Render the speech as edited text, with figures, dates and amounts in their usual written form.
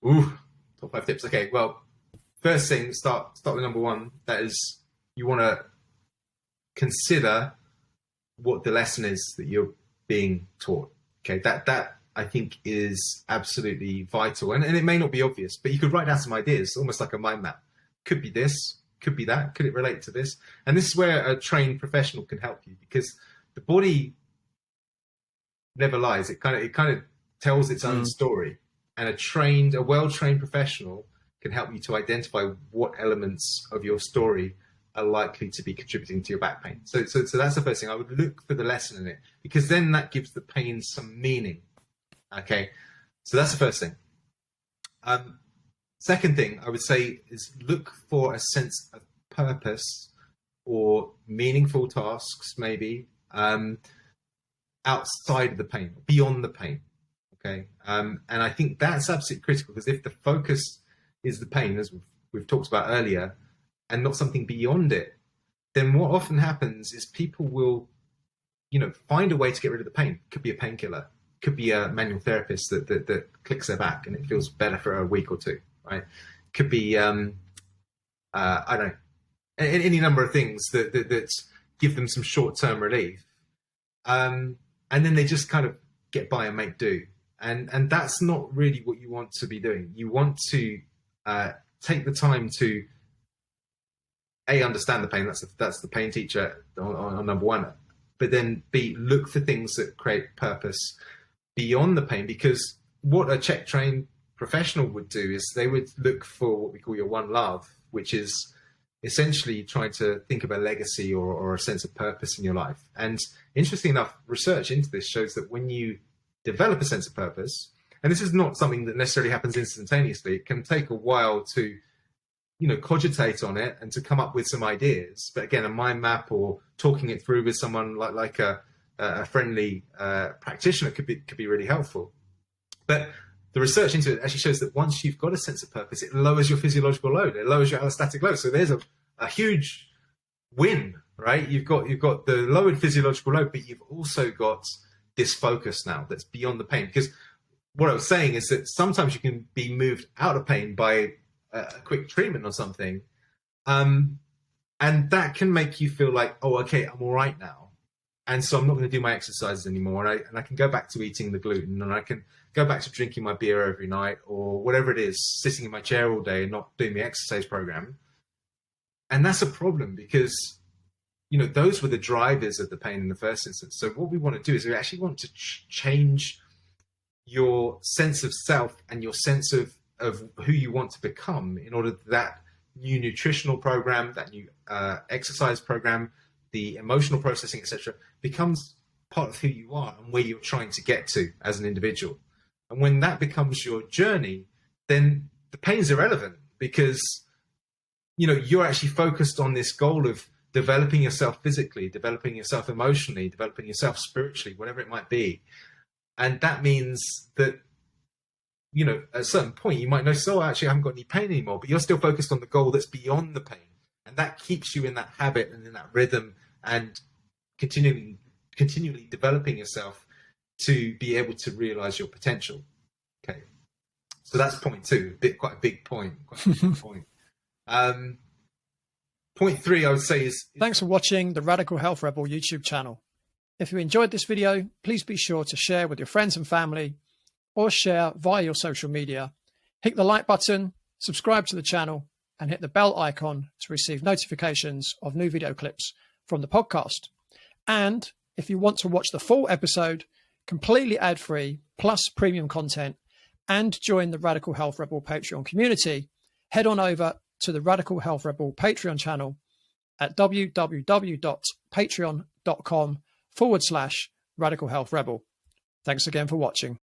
Ooh, top 5 tips. Okay, well, first thing, start with number 1. That is, you want to consider what the lesson is that you're being taught. Okay, that I think is absolutely vital, and it may not be obvious, but you could write down some ideas, almost like a mind map. Could be this, could be that, could it relate to this? And this is where a trained professional can help you, because the body never lies. It kind of tells its own story, and a well-trained professional can help you to identify what elements of your story are likely to be contributing to your back pain. So that's the first thing. I would look for the lesson in it, because then that gives the pain some meaning. Okay, so that's the first thing. Second thing I would say is look for a sense of purpose or meaningful tasks, maybe outside of the pain, beyond the pain. Okay, and I think that's absolutely critical, because if the focus is the pain, as we've talked about earlier, and not something beyond it, then what often happens is people will, find a way to get rid of the pain. Could be a painkiller, could be a manual therapist that clicks their back and it feels better for a week or two, right? Could be, I don't know, any number of things that give them some short-term relief. And then they just kind of get by and make do. And that's not really what you want to be doing. You want to take the time to understand the pain. That's the pain teacher on number 1. But then B, look for things that create purpose beyond the pain, because what a Czech trained professional would do is they would look for what we call your one love, which is essentially trying to think of a legacy or a sense of purpose in your life. And interesting enough, research into this shows that when you develop a sense of purpose, and this is not something that necessarily happens instantaneously, it can take a while to cogitate on it and to come up with some ideas. But again, a mind map or talking it through with someone like a friendly practitioner could be really helpful. But the research into it actually shows that once you've got a sense of purpose, it lowers your physiological load, it lowers your allostatic load. So there's a huge win, right? You've got the lowered physiological load, but you've also got this focus now that's beyond the pain. Because what I was saying is that sometimes you can be moved out of pain by a quick treatment or something, and that can make you feel like, oh, okay, I'm all right now, and so I'm not going to do my exercises anymore, and I can go back to eating the gluten, and I can go back to drinking my beer every night, or whatever it is, sitting in my chair all day and not doing the exercise program. And that's a problem, because those were the drivers of the pain in the first instance. So what we want to do is we actually want to change your sense of self and your sense of who you want to become, in order that new nutritional program, that new exercise program, the emotional processing, etc., becomes part of who you are and where you're trying to get to as an individual. And when that becomes your journey, then the pain is irrelevant, because you're actually focused on this goal of developing yourself physically, developing yourself emotionally, developing yourself spiritually, whatever it might be. And that means that at a certain point, you might notice, oh, actually, I haven't got any pain anymore, but you're still focused on the goal that's beyond the pain. And that keeps you in that habit and in that rhythm, and continually developing yourself to be able to realize your potential. Okay. So that's point 2, quite a big point. Point 3, I would say is... Thanks for watching the Radical Health Rebel YouTube channel. If you enjoyed this video, please be sure to share with your friends and family, or share via your social media. Hit the like button, subscribe to the channel, and hit the bell icon to receive notifications of new video clips from the podcast. And if you want to watch the full episode, completely ad-free, plus premium content, and join the Radical Health Rebel Patreon community, head on over to the Radical Health Rebel Patreon channel at www.patreon.com/Radical Health Rebel. Thanks again for watching.